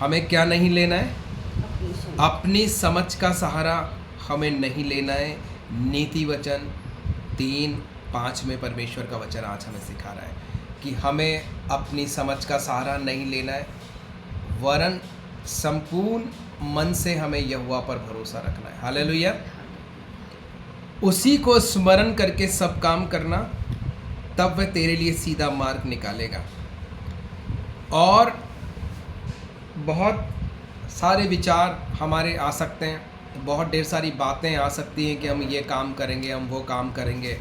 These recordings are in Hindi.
हमें क्या नहीं लेना है? अपनी समझ। अपनी समझ का सहारा हमें नहीं लेना है। नीति वचन 3:5 में परमेश्वर का वचन आज हमें सिखा रहा है कि हमें अपनी समझ का सहारा नहीं लेना है, वरन संपूर्ण मन से हमें यहोवा पर भरोसा रखना है। हालेलुया। उसी को स्मरण करके सब काम करना, तब वह तेरे लिए सीधा मार्ग निकालेगा। और बहुत सारे विचार हमारे आ सकते हैं, बहुत ढेर सारी बातें आ सकती हैं कि हम ये काम करेंगे, हम वो काम करेंगे,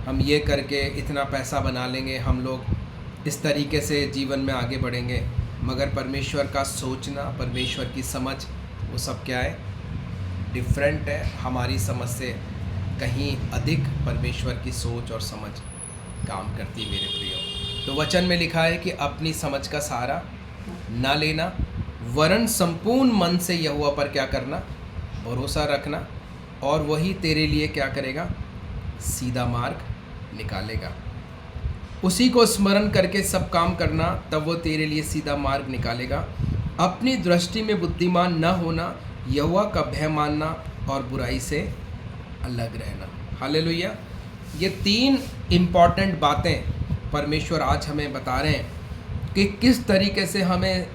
हम ये करके इतना पैसा बना लेंगे, हम लोग इस तरीके से जीवन में आगे बढ़ेंगे। मगर परमेश्वर का सोचना, परमेश्वर की समझ, वो सब क्या है? डिफरेंट है। हमारी समझ से कहीं अधिक परमेश्वर की सोच और समझ काम करती है मेरे प्रियो। तो वचन में लिखा है कि अपनी समझ का सहारा ना लेना, वरन संपूर्ण मन से यहोवा पर क्या करना? भरोसा रखना, और वही तेरे लिए क्या करेगा? सीधा मार्ग निकालेगा। उसी को स्मरण करके सब काम करना, तब वो तेरे लिए सीधा मार्ग निकालेगा। अपनी दृष्टि में बुद्धिमान न होना, यहोवा का भय मानना और बुराई से अलग रहना। हालेलुया। ये 3 इम्पॉर्टेंट बातें परमेश्वर आज हमें बता रहे हैं कि किस तरीके से हमें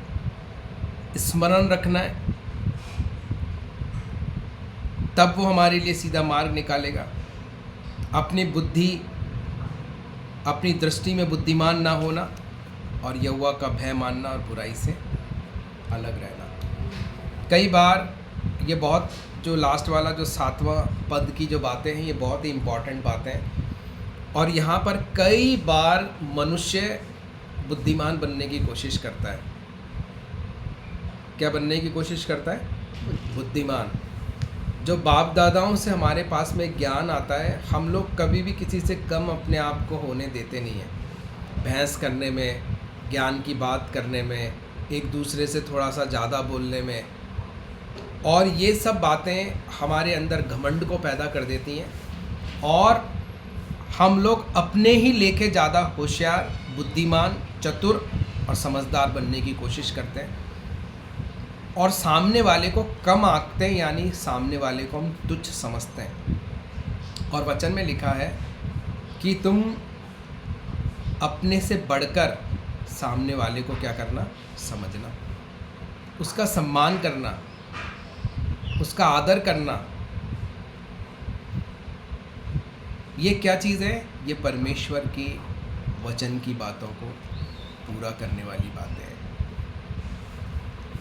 स्मरण रखना है, तब वो हमारे लिए सीधा मार्ग निकालेगा। अपनी बुद्धि, अपनी दृष्टि में बुद्धिमान ना होना, और यहोवा का भय मानना और बुराई से अलग रहना। कई बार ये बहुत, जो लास्ट वाला जो 7वां पद की जो बातें हैं, ये बहुत ही इम्पॉर्टेंट बातें हैं। और यहाँ पर कई बार मनुष्य बुद्धिमान बनने की कोशिश करता है। क्या बनने की कोशिश करता है? बुद्धिमान। जो बाप दादाओं से हमारे पास में ज्ञान आता है, हम लोग कभी भी किसी से कम अपने आप को होने देते नहीं हैं। बहस करने में, ज्ञान की बात करने में, एक दूसरे से थोड़ा सा ज़्यादा बोलने में, और ये सब बातें हमारे अंदर घमंड को पैदा कर देती हैं, और हम लोग अपने ही लेके ज़्यादा होशियार, बुद्धिमान, चतुर और समझदार बनने की कोशिश करते हैं, और सामने वाले को कम आंकते हैं, यानी सामने वाले को हम तुच्छ समझते हैं। और वचन में लिखा है कि तुम अपने से बढ़कर सामने वाले को क्या करना? समझना, उसका सम्मान करना, उसका आदर करना। ये क्या चीज़ है? ये परमेश्वर की वचन की बातों को पूरा करने वाली बातें हैं।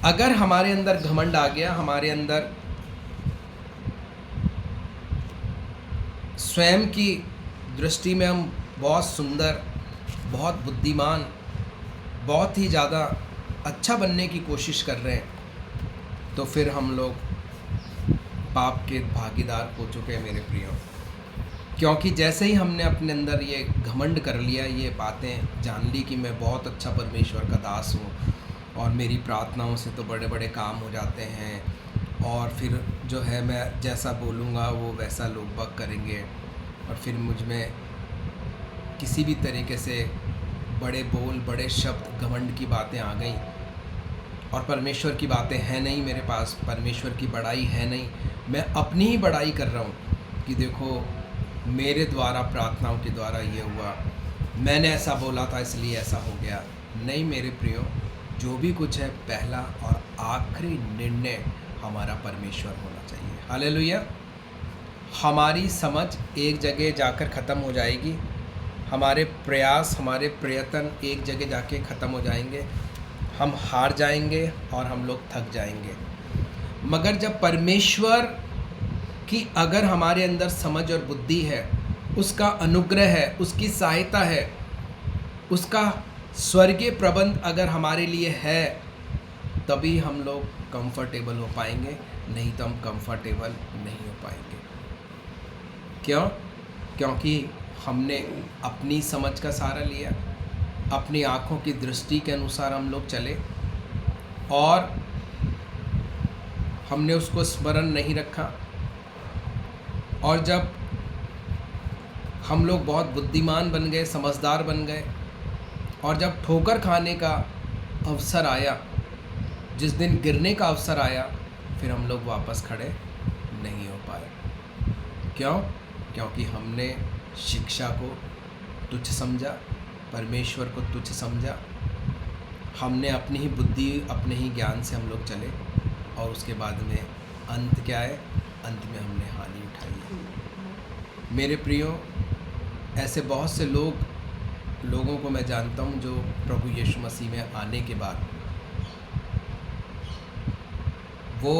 अगर हमारे अंदर घमंड आ गया, हमारे अंदर स्वयं की दृष्टि में हम बहुत सुंदर, बहुत बुद्धिमान, बहुत ही ज़्यादा अच्छा बनने की कोशिश कर रहे हैं, तो फिर हम लोग पाप के भागीदार हो चुके हैं मेरे प्रियो। क्योंकि जैसे ही हमने अपने अंदर ये घमंड कर लिया, ये बातें जान ली कि मैं बहुत अच्छा परमेश्वर का दास हूँ, और मेरी प्रार्थनाओं से तो बड़े बड़े काम हो जाते हैं, और फिर जो है मैं जैसा बोलूँगा वो वैसा लोग बाग करेंगे, और फिर मुझ में किसी भी तरीके से बड़े बोल, बड़े शब्द, घमंड की बातें आ गई, और परमेश्वर की बातें हैं नहीं मेरे पास, परमेश्वर की बड़ाई है नहीं। मैं अपनी ही बड़ाई कर रहा हूँ कि देखो मेरे द्वारा, प्रार्थनाओं के द्वारा ये हुआ, मैंने ऐसा बोला था इसलिए ऐसा हो गया। नहीं मेरे प्रियो, जो भी कुछ है, पहला और आखिरी निर्णय हमारा परमेश्वर होना चाहिए। हालेलुया। हमारी समझ एक जगह जाकर ख़त्म हो जाएगी, हमारे प्रयास, हमारे प्रयत्न एक जगह जाके ख़त्म हो जाएंगे, हम हार जाएंगे और हम लोग थक जाएंगे। मगर जब परमेश्वर की अगर हमारे अंदर समझ और बुद्धि है, उसका अनुग्रह है, उसकी सहायता है, उसका स्वर्गीय प्रबंध अगर हमारे लिए है, तभी हम लोग कंफर्टेबल हो पाएंगे, नहीं तो हम कंफर्टेबल नहीं हो पाएंगे। क्यों? क्योंकि हमने अपनी समझ का सहारा लिया, अपनी आँखों की दृष्टि के अनुसार हम लोग चले, और हमने उसको स्मरण नहीं रखा। और जब हम लोग बहुत बुद्धिमान बन गए, समझदार बन गए, और जब ठोकर खाने का अवसर आया, जिस दिन गिरने का अवसर आया फिर हम लोग वापस खड़े नहीं हो पाए। क्यों? क्योंकि हमने शिक्षा को तुच्छ समझा, परमेश्वर को तुच्छ समझा। हमने अपनी ही बुद्धि, अपने ही ज्ञान से हम लोग चले और उसके बाद में अंत क्या है? अंत में हमने हानि उठाई है। मेरे प्रियो, ऐसे बहुत से लोगों को मैं जानता हूँ जो प्रभु यीशु मसीह में आने के बाद वो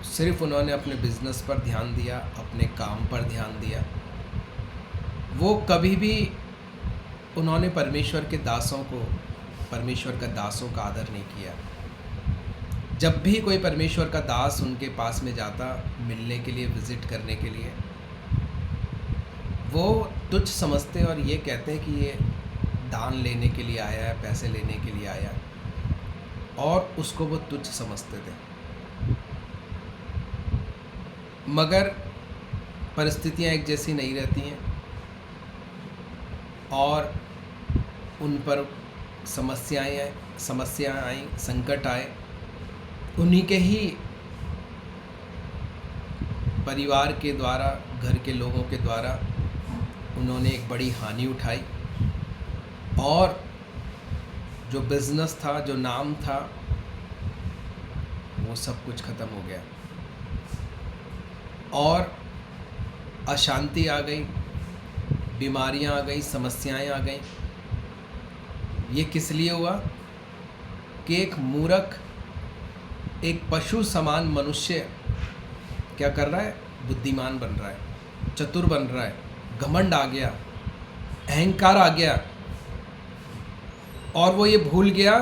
सिर्फ उन्होंने अपने बिज़नेस पर ध्यान दिया, अपने काम पर ध्यान दिया। वो कभी भी उन्होंने परमेश्वर के दासों को, परमेश्वर का दासों का आदर नहीं किया। जब भी कोई परमेश्वर का दास उनके पास में जाता मिलने के लिए, विज़िट करने के लिए, वो तुच्छ समझते और ये कहते हैं कि ये दान लेने के लिए आया है, पैसे लेने के लिए आया, और उसको वो तुच्छ समझते थे। मगर परिस्थितियाँ एक जैसी नहीं रहती हैं और उन पर समस्याएं आई, संकट आए। उन्हीं के ही परिवार के द्वारा, घर के लोगों के द्वारा उन्होंने एक बड़ी हानि उठाई और जो बिज़नेस था, जो नाम था, वो सब कुछ ख़त्म हो गया और अशांति आ गई, बीमारियां आ गई, समस्याएं आ गई। ये किस लिए हुआ कि एक मूर्ख, एक पशु समान मनुष्य क्या कर रहा है? बुद्धिमान बन रहा है, चतुर बन रहा है, घमंड आ गया, अहंकार आ गया और वो ये भूल गया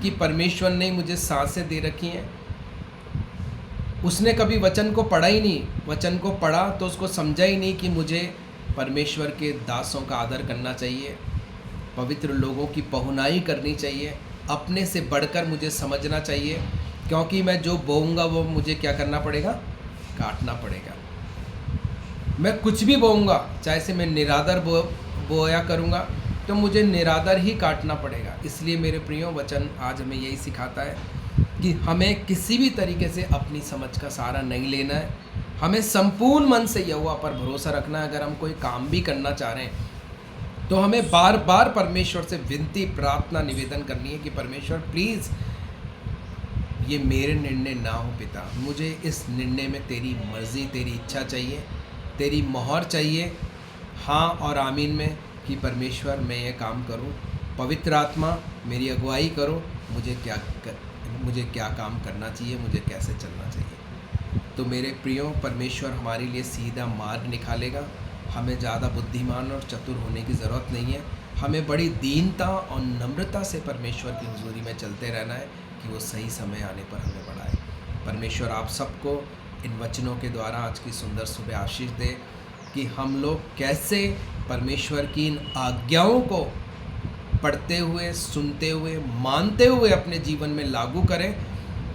कि परमेश्वर ने मुझे सांसें दे रखी हैं। उसने कभी वचन को पढ़ा ही नहीं। वचन को पढ़ा तो उसको समझा ही नहीं कि मुझे परमेश्वर के दासों का आदर करना चाहिए, पवित्र लोगों की पहुनाई करनी चाहिए, अपने से बढ़कर मुझे समझना चाहिए, क्योंकि मैं जो बोऊंगा वो मुझे क्या करना पड़ेगा? काटना पड़ेगा। मैं कुछ भी बोऊंगा, चाहे से मैं निरादर बोया करूंगा तो मुझे निरादर ही काटना पड़ेगा। इसलिए मेरे प्रियो, वचन आज हमें यही सिखाता है कि हमें किसी भी तरीके से अपनी समझ का सहारा नहीं लेना है। हमें संपूर्ण मन से यहोवा पर भरोसा रखना है। अगर हम कोई काम भी करना चाह रहे हैं तो हमें बार बार परमेश्वर से विनती, प्रार्थना, निवेदन करनी है कि परमेश्वर प्लीज़ ये मेरे निर्णय ना हो पिता, मुझे इस निर्णय में तेरी मर्ज़ी, तेरी इच्छा चाहिए, तेरी मोहर चाहिए, हाँ और आमीन में, कि परमेश्वर मैं ये काम करूं। पवित्र आत्मा मेरी अगुवाई करो, मुझे क्या काम करना चाहिए, मुझे कैसे चलना चाहिए। तो मेरे प्रियो, परमेश्वर हमारे लिए सीधा मार्ग निकालेगा। हमें ज़्यादा बुद्धिमान और चतुर होने की ज़रूरत नहीं है। हमें बड़ी दीनता और नम्रता से परमेश्वर की हुजूरी में चलते रहना है कि वो सही समय आने पर हमें बढ़ाए। परमेश्वर आप सबको इन वचनों के द्वारा आज की सुंदर सुबह आशीष दे कि हम लोग कैसे परमेश्वर की इन आज्ञाओं को पढ़ते हुए, सुनते हुए, मानते हुए अपने जीवन में लागू करें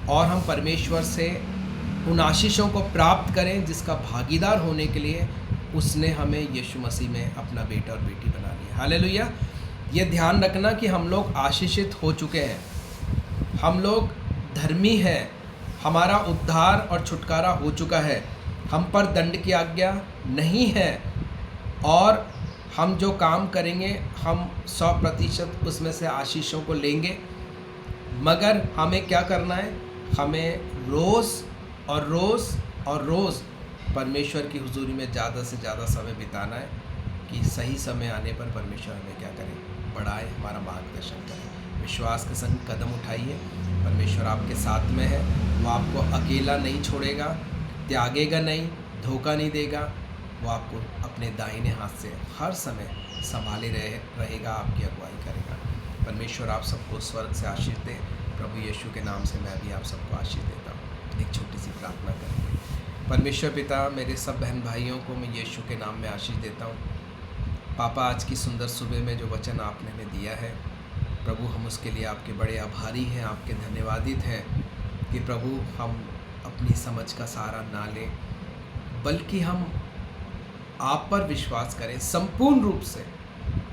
और हम परमेश्वर से उन आशीषों को प्राप्त करें जिसका भागीदार होने के लिए उसने हमें यीशु मसीह में अपना बेटा और बेटी बना लिया। हालेलुया। ये ध्यान रखना कि हम लोग आशीषित हो चुके हैं, हम लोग धर्मी हैं, हमारा उद्धार और छुटकारा हो चुका है, हम पर दंड की आज्ञा नहीं है और हम जो काम करेंगे हम 100% उसमें से आशीषों को लेंगे। मगर हमें क्या करना है? हमें रोज़ और रोज़ और रोज़ परमेश्वर की हुजूरी में ज़्यादा से ज़्यादा समय बिताना है कि सही समय आने पर परमेश्वर हमें क्या करें? बढ़ाए, हमारा मार्गदर्शन करें। विश्वास के संग कदम उठाइए। परमेश्वर आपके साथ में है, वो आपको अकेला नहीं छोड़ेगा, त्यागेगा नहीं, धोखा नहीं देगा। वो आपको अपने दाहिने हाथ से हर समय संभाले रहेगा, आपकी अगुवाई करेगा। परमेश्वर आप सबको स्वर्ग से आशीष दे। प्रभु यीशु के नाम से मैं भी आप सबको आशीष देता हूँ। एक छोटी सी प्रार्थना करेंगे। परमेश्वर पिता, मेरे सब बहन भाइयों को मैं यीशु के नाम में आशीष देता हूँ। पापा, आज की सुंदर सुबह में जो वचन आपने हमें दिया है प्रभु, हम उसके लिए आपके बड़े आभारी हैं, आपके धन्यवादित हैं कि प्रभु हम अपनी समझ का सहारा ना लें, बल्कि हम आप पर विश्वास करें, संपूर्ण रूप से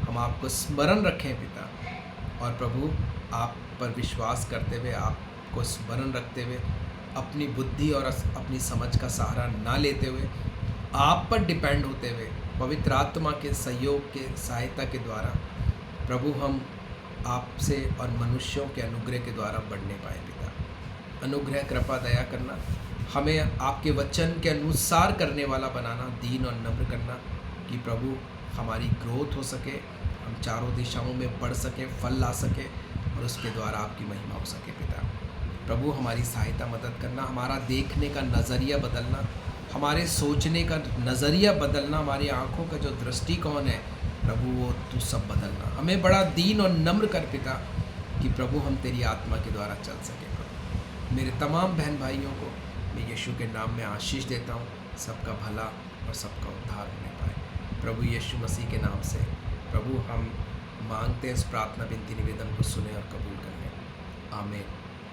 हम आपको स्मरण रखें पिता। और प्रभु, आप पर विश्वास करते हुए, आप को स्मरण रखते हुए, अपनी बुद्धि और अपनी समझ का सहारा ना लेते हुए, आप पर डिपेंड होते हुए, पवित्र आत्मा के सहयोग के सहायता के द्वारा प्रभु हम आपसे और मनुष्यों के अनुग्रह के द्वारा बढ़ने पाए। पिता, अनुग्रह, कृपा, दया करना, हमें आपके वचन के अनुसार करने वाला बनाना, दीन और नम्र करना, कि प्रभु हमारी ग्रोथ हो सके, हम चारों दिशाओं में बढ़ सकें, फल ला सके और उसके द्वारा आपकी महिमा हो सके। पिता प्रभु, हमारी सहायता मदद करना, हमारा देखने का नज़रिया बदलना, हमारे सोचने का नज़रिया बदलना, हमारी आँखों का जो दृष्टिकोण है प्रभु वो तू सब बदलना। हमें बड़ा दीन और नम्र कर पिता, कि प्रभु हम तेरी आत्मा के द्वारा चल सकें। प्रभु, मेरे तमाम बहन भाइयों को मैं यीशु के नाम में आशीष देता हूँ, सबका भला और सबका उद्धार होने पाए। प्रभु यीशु मसीह के नाम से प्रभु हम मांगते हैं, इस प्रार्थना विनती निवेदन को सुने और कबूल कर लें। आमीन,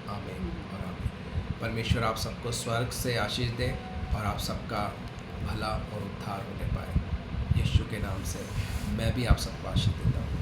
आमीन और आमीन। परमेश्वर आप सबको स्वर्ग से आशीष दे और आप सबका भला और उद्धार होने पाए। यीशु के नाम से मैं भी आप सबको आशीष देता हूँ।